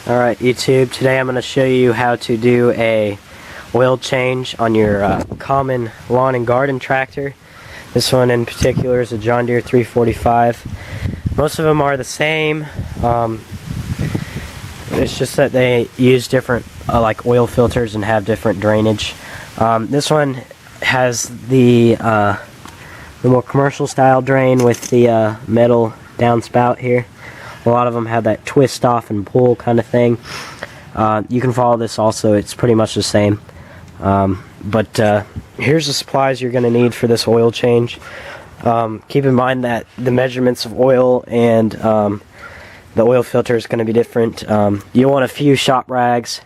Alright YouTube, today I'm going to show you how to do a oil change on your common lawn and garden tractor. This one in particular is a John Deere 345. Most of them are the same. It's just that they use different like oil filters and have different drainage. This one has the more commercial style drain with the metal downspout here. A lot of them have that twist off and pull kind of thing. You can follow this also, it's pretty much the same. But here's the supplies you're going to need for this oil change. Keep in mind that the measurements of oil and the oil filter is going to be different. You'll want a few shop rags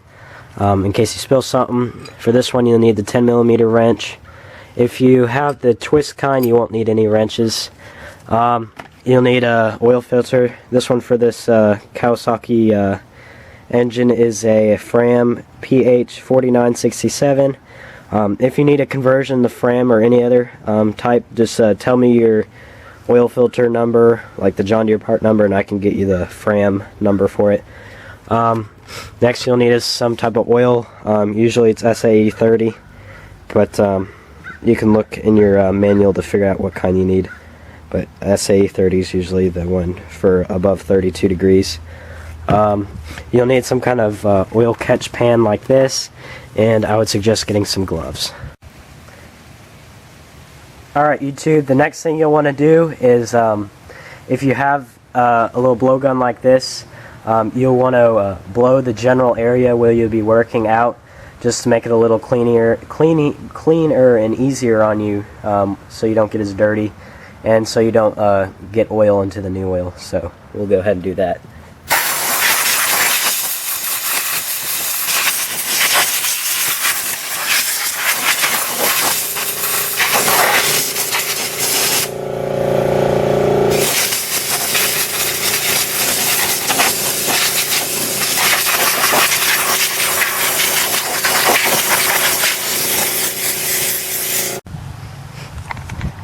in case you spill something. For this one you'll need the 10mm wrench. If you have the twist kind, you won't need any wrenches. You'll need a oil filter. This one for this Kawasaki engine is a Fram PH4967. If you need a conversion to Fram or any other type, just tell me your oil filter number, like the John Deere part number, and I can get you the Fram number for it. Next you'll need is some type of oil. Usually it's SAE 30, but you can look in your manual to figure out what kind you need. But SAE 30 is usually the one for above 32 degrees. You'll need some kind of oil catch pan like this, and I would suggest getting some gloves. Alright YouTube, the next thing you'll want to do is if you have a little blowgun like this, you'll want to blow the general area where you'll be working out, just to make it a little cleaner and easier on you, so you don't get as dirty and so you don't get oil into the new oil. So we'll go ahead and do that.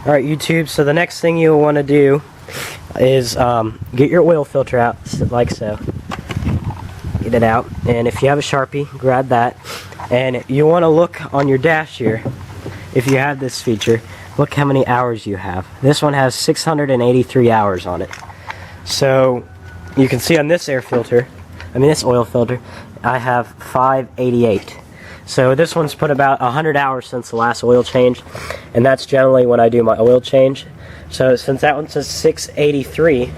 Alright YouTube, so the next thing you'll want to do is get your oil filter out, like so. Get it out, and if you have a Sharpie, grab that. And you want to look on your dash here, if you have this feature, look how many hours you have. This one has 683 hours on it. So you can see on this this oil filter, I have 588. So this one's put about 100 hours since the last oil change, and that's generally when I do my oil change. So since that one says 683,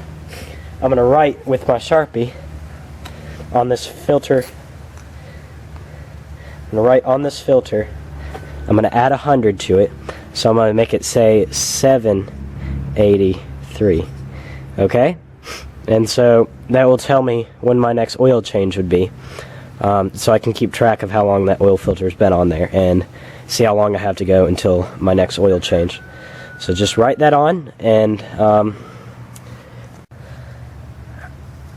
I'm going to write with my Sharpie on this filter. I'm going to write on this filter. I'm going to add 100 to it, so I'm going to make it say 783. Okay? And so that will tell me when my next oil change would be. So I can keep track of how long that oil filter has been on there and see how long I have to go until my next oil change. So just write that on, and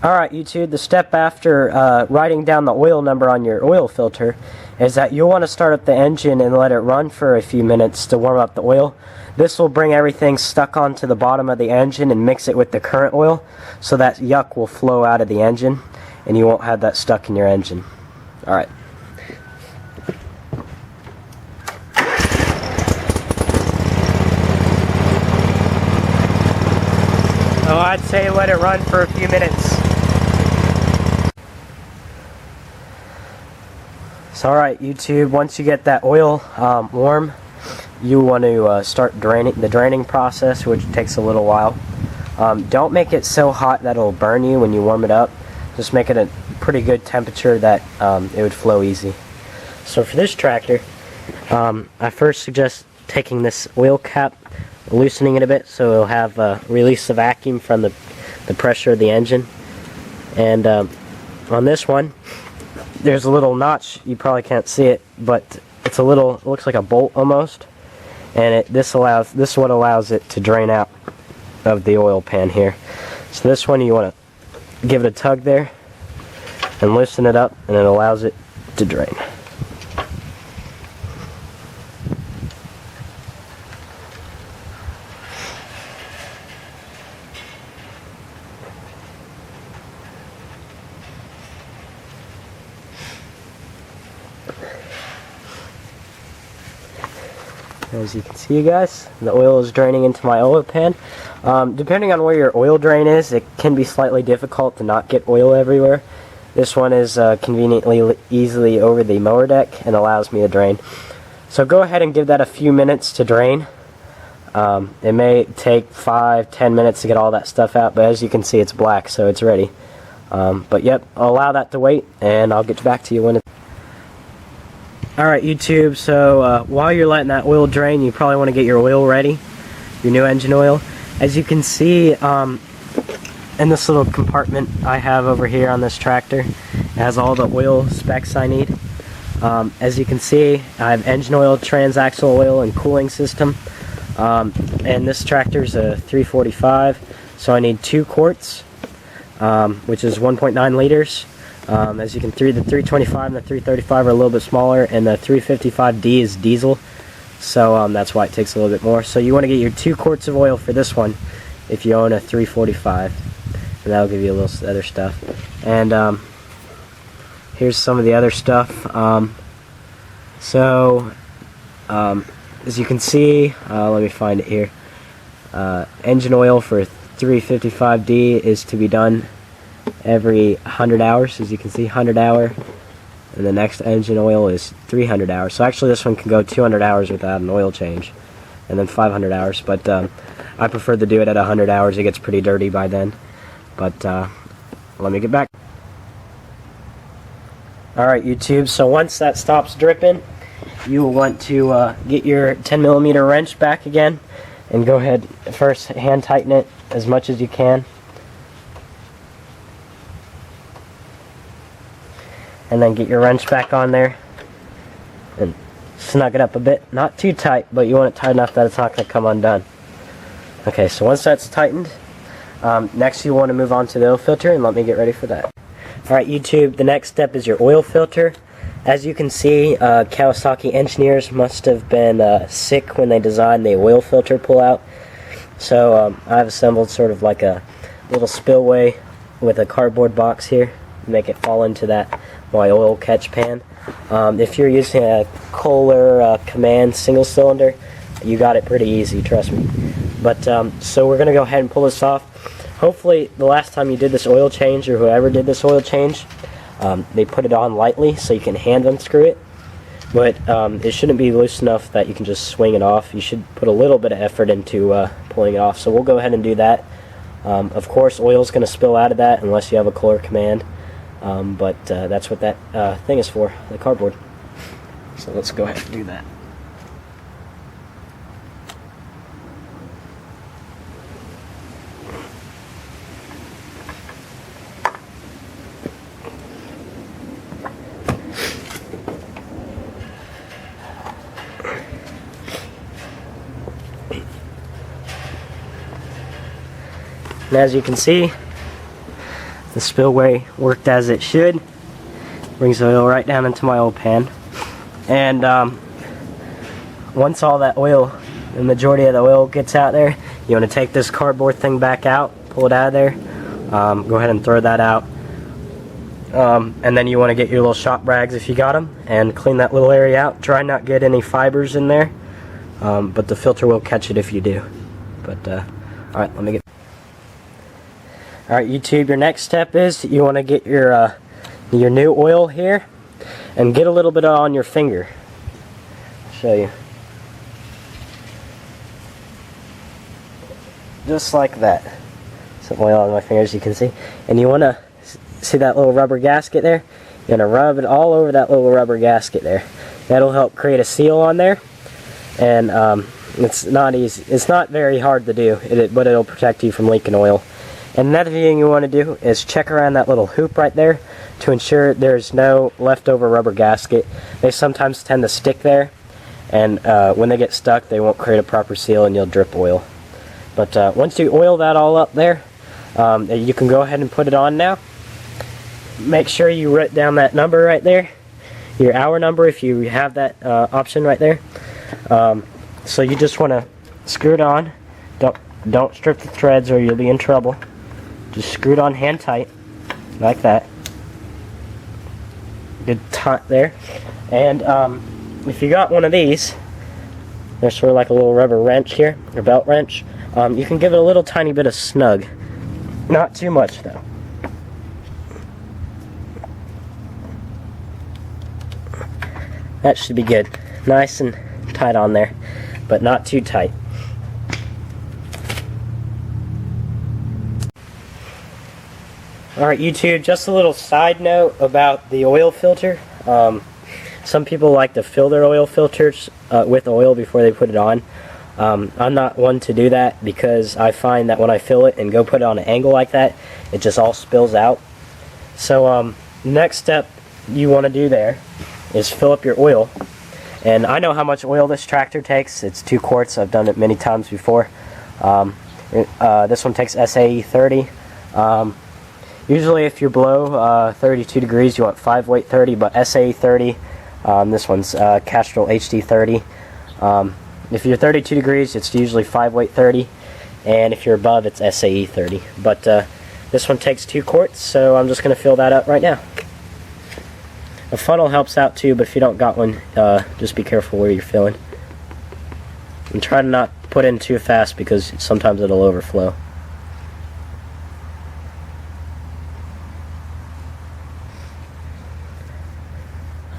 alright YouTube, the step after writing down the oil number on your oil filter is that you'll want to start up the engine and let it run for a few minutes to warm up the oil. This will bring everything stuck onto the bottom of the engine and mix it with the current oil, so that yuck will flow out of the engine and you won't have that stuck in your engine. Alright. Oh, I'd say let it run for a few minutes. So alright YouTube, once you get that oil warm, you want to start the draining process, which takes a little while. Don't make it so hot that it'll burn you when you warm it up. Just make it a pretty good temperature that it would flow easy. So for this tractor, I first suggest taking this oil cap, loosening it a bit so it'll have release the vacuum from the pressure of the engine. And on this one, there's a little notch. You probably can't see it, but it's a little, it looks like a bolt almost. And this is what allows it to drain out of the oil pan here. So this one you want to give it a tug there and loosen it up, and it allows it to drain. As you can see, guys, the oil is draining into my oil pan. Depending on where your oil drain is, it can be slightly difficult to not get oil everywhere. This one is conveniently easily over the mower deck and allows me to drain. So go ahead and give that a few minutes to drain. It may take 5-10 minutes to get all that stuff out, but as you can see, it's black, so it's ready. But yep, I'll allow that to wait, and I'll get back to you when it's... Alright, YouTube, so while you're letting that oil drain, you probably want to get your oil ready, your new engine oil. As you can see, in this little compartment I have over here on this tractor, it has all the oil specs I need. As you can see, I have engine oil, transaxle oil, and cooling system. And this tractor is a 345, so I need 2 quarts, which is 1.9 liters. As you can see, the 325 and the 335 are a little bit smaller, and the 355D is diesel, so that's why it takes a little bit more. So you want to get your 2 quarts of oil for this one if you own a 345, and that'll give you a little other stuff. And here's some of the other stuff. As you can see, let me find it here. Engine oil for 355D is to be done every 100 hours. As you can see, 100 hour, and the next engine oil is 300 hours. So actually this one can go 200 hours without an oil change, and then 500 hours, but I prefer to do it at 100 hours. It gets pretty dirty by then. But let me get back. Alright, YouTube, so once that stops dripping, you will want to get your 10mm wrench back again, and go ahead, first hand tighten it as much as you can, and then get your wrench back on there and snug it up a bit. Not too tight, but you want it tight enough that it's not going to come undone. Okay, so once that's tightened, next you want to move on to the oil filter, and let me get ready for that. Alright, YouTube, the next step is your oil filter. As you can see, Kawasaki engineers must have been sick when they designed the oil filter pull-out. So I've assembled sort of like a little spillway with a cardboard box here to make it fall into my oil catch pan. If you're using a Kohler Command single cylinder, you got it pretty easy, trust me. But so we're going to go ahead and pull this off. Hopefully the last time you did this oil change, or whoever did this oil change, they put it on lightly so you can hand unscrew it, but it shouldn't be loose enough that you can just swing it off. You should put a little bit of effort into pulling it off, so we'll go ahead and do that. Of course, oil is going to spill out of that unless you have a Kohler Command, but that's what that thing is for, the cardboard. So let's go ahead and do that. And as you can see, the spillway worked as it should. Brings the oil right down into my oil pan. And once all that oil, the majority of the oil gets out there, you want to take this cardboard thing back out, pull it out of there, go ahead and throw that out. And then you want to get your little shop rags if you got them, and clean that little area out. Try not to get any fibers in there, but the filter will catch it if you do. But alright, let me get... Alright, YouTube, your next step is you want to get your new oil here, and get a little bit on your finger. I'll show you. Just like that. Some oil on my fingers, you can see. And you want to see that little rubber gasket there? You're going to rub it all over that little rubber gasket there. That'll help create a seal on there. And it's not easy. It's not very hard to do, but it'll protect you from leaking oil. And another thing you want to do is check around that little hoop right there to ensure there's no leftover rubber gasket. They sometimes tend to stick there, and when they get stuck, they won't create a proper seal and you'll drip oil. But once you oil that all up there, you can go ahead and put it on now. Make sure you write down that number right there, your hour number if you have that option right there. So you just want to screw it on. Don't strip the threads or you'll be in trouble. Just screw it on hand tight, like that. Good tight there. And if you got one of these, There's sort of like a little rubber wrench here, or belt wrench. You can give it a little tiny bit of snug. Not too much though. That should be good. Nice and tight on there, but not too tight. Alright YouTube, just a little side note about the oil filter. Some people like to fill their oil filters with oil before they put it on. I'm not one to do that because I find that when I fill it and go put it on an angle like that, it just all spills out. So next step you want to do there is fill up your oil. And I know how much oil this tractor takes. It's 2 quarts. I've done it many times before. This one takes SAE 30. Usually if you're below 32 degrees you want 5 weight 30, but SAE 30, this one's Castrol HD 30. If you're 32 degrees it's usually 5 weight 30, and if you're above it's SAE 30. But this one takes 2 quarts, so I'm just going to fill that up right now. A funnel helps out too, but if you don't got one, just be careful where you're filling. And try to not put in too fast because sometimes it'll overflow.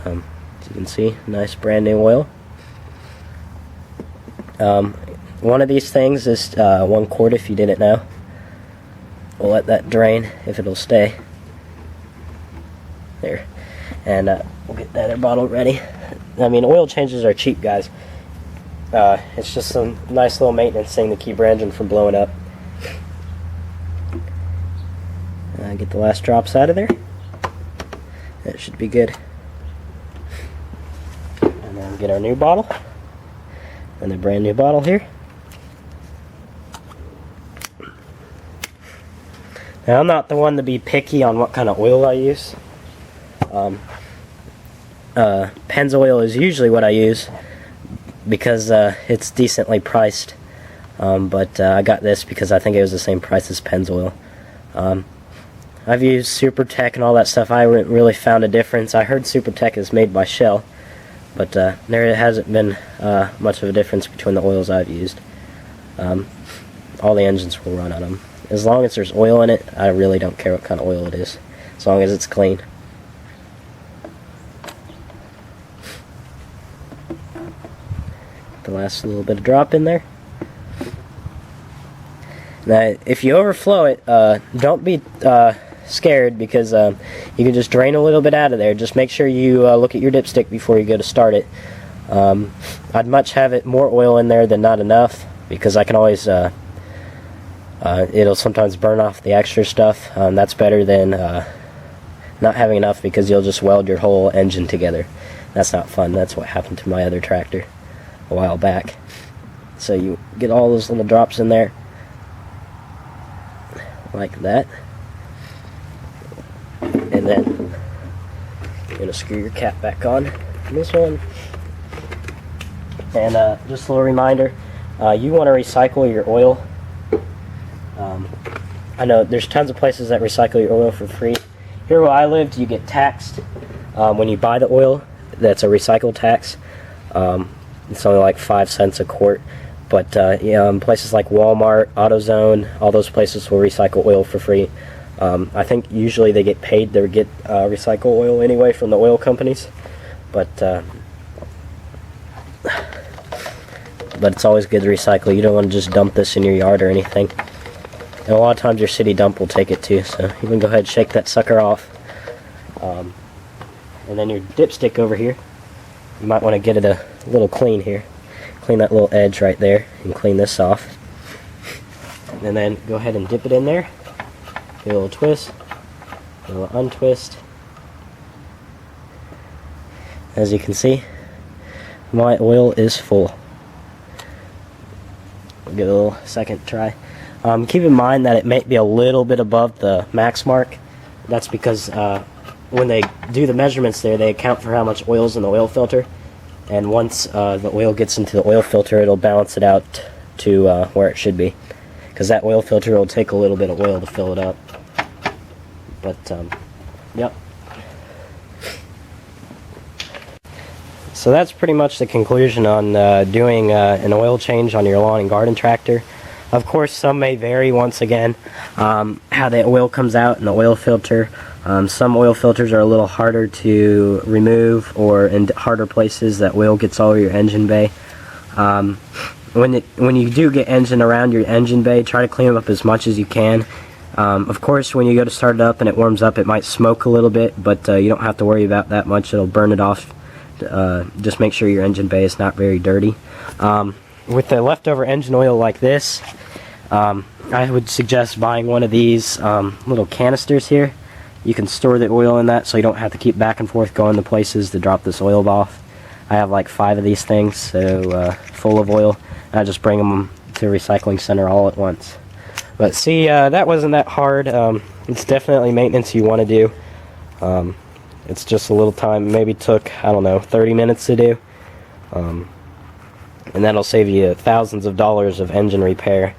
As you can see, nice brand new oil. One of these things is 1 quart if you didn't know. We'll let that drain if it'll stay. There. And we'll get the other bottle ready. I mean, oil changes are cheap, guys. It's just some nice little maintenance thing to keep your engine from blowing up. Get the last drops out of there. That should be good. And then get our new bottle. And a brand new bottle here. Now, I'm not the one to be picky on what kind of oil I use. Pennzoil is usually what I use because it's decently priced, but I got this because I think it was the same price as Pennzoil. I've used Supertech and all that stuff. I haven't really found a difference. I heard Supertech is made by Shell, but there hasn't been much of a difference between the oils I've used. All the engines will run on them. As long as there's oil in it, I really don't care what kind of oil it is, as long as it's clean. The last little bit of drop in there. Now, if you overflow it, don't be scared because you can just drain a little bit out of there. Just make sure you look at your dipstick before you go to start it. I'd much have it more oil in there than not enough because I can always it'll sometimes burn off the extra stuff. That's better than not having enough because you'll just weld your whole engine together. That's not fun. That's what happened to my other tractor a while back. So you get all those little drops in there like that, and then you're going to screw your cap back on this one. And just a little reminder, you want to recycle your oil. I know there's tons of places that recycle your oil for free. Here where I lived, you get taxed when you buy the oil. That's a recycle tax. It's only like 5 cents a quart. But places like Walmart, AutoZone, all those places will recycle oil for free. I think usually they get paid to get recycle oil anyway from the oil companies. But it's always good to recycle. You don't want to just dump this in your yard or anything. And a lot of times your city dump will take it too. So you can go ahead and shake that sucker off. And then your dipstick over here, you might want to get it a little clean here. Clean that little edge right there and clean this off. And then go ahead and dip it in there. Give it a little twist, a little untwist. As you can see, my oil is full. We'll give it a little second try. Keep in mind that it may be a little bit above the max mark. That's because when they do the measurements there, they account for how much oil is in the oil filter. And once the oil gets into the oil filter, it'll balance it out to where it should be. Because that oil filter will take a little bit of oil to fill it up. But, yep. So that's pretty much the conclusion on doing an oil change on your lawn and garden tractor. Of course, some may vary, once again, how the oil comes out in the oil filter. Some oil filters are a little harder to remove, or in harder places that oil gets all over your engine bay. When you do get engine around your engine bay, try to clean it up as much as you can. Of course, when you go to start it up and it warms up, it might smoke a little bit, but you don't have to worry about that much. It'll burn it off. Just make sure your engine bay is not very dirty. With the leftover engine oil like this, I would suggest buying one of these little canisters here. You can store the oil in that so you don't have to keep back and forth going to places to drop this oil off. I have like 5 of these things, so full of oil, and I just bring them to a recycling center all at once. But see, that wasn't that hard. It's definitely maintenance you want to do. It's just a little time. Maybe took, I don't know, 30 minutes to do. And that'll save you thousands of dollars of engine repair.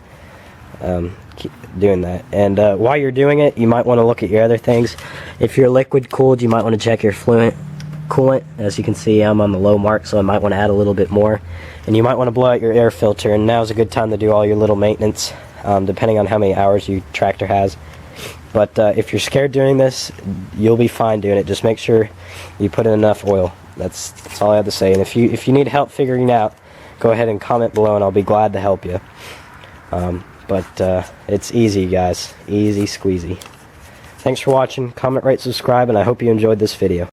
Keep doing that. And while you're doing it, you might want to look at your other things. If you're liquid cooled, you might want to check your coolant. As you can see, I'm on the low mark, so I might want to add a little bit more. And you might want to blow out your air filter, and now's a good time to do all your little maintenance, depending on how many hours your tractor has. But if you're scared doing this, you'll be fine doing it. Just make sure you put in enough oil. That's all I have to say. And if you need help figuring it out, go ahead and comment below, and I'll be glad to help you. But it's easy, guys. Easy squeezy. Thanks for watching. Comment, rate, subscribe, and I hope you enjoyed this video.